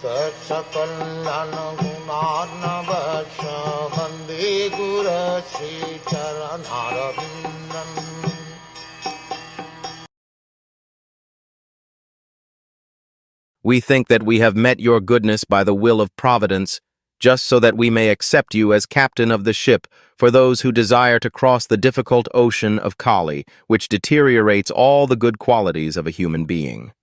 सकल्यान गुणार्णवश Vande गुरश्री चरणारविन्दम्। We think that we have met your goodness by the will of providence, just so that we may accept you as captain of the ship for those who desire to cross the difficult ocean of Kali, which deteriorates all the good qualities of a human being.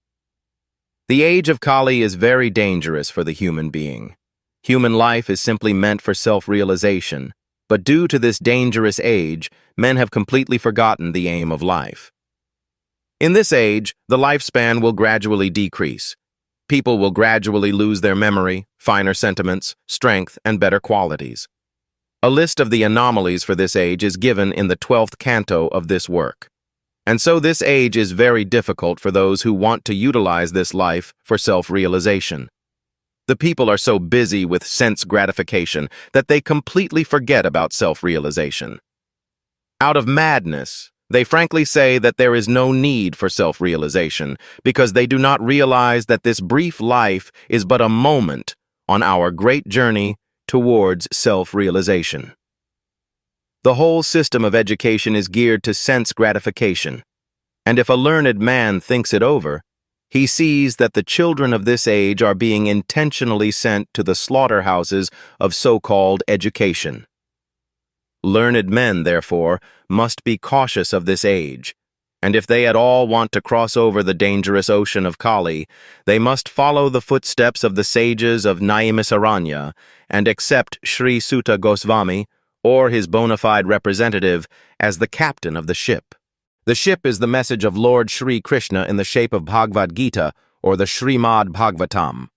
The age of Kali is very dangerous for the human being. Human life is simply meant for self-realization, but due to this dangerous age, men have completely forgotten the aim of life. In this age, the lifespan will gradually decrease. People will gradually lose their memory, finer sentiments, strength, and better qualities. A list of the anomalies for this age is given in the 12th canto of this work. And so this age is very difficult for those who want to utilize this life for self-realization. The people are so busy with sense gratification that they completely forget about self-realization. Out of madness, they frankly say that there is no need for self-realization because they do not realize that this brief life is but a moment on our great journey towards self-realization. The whole system of education is geared to sense gratification, and if a learned man thinks it over, he sees that the children of this age are being intentionally sent to the slaughterhouses of so-called education. Learned men, therefore, must be cautious of this age, and if they at all want to cross over the dangerous ocean of Kali, they must follow the footsteps of the sages of Naimisaranya and accept Sri Suta Goswami, or his bona fide representative, as the captain of the ship. The ship is the message of Lord Shri Krishna in the shape of Bhagavad Gita, or the Srimad Bhagwatam.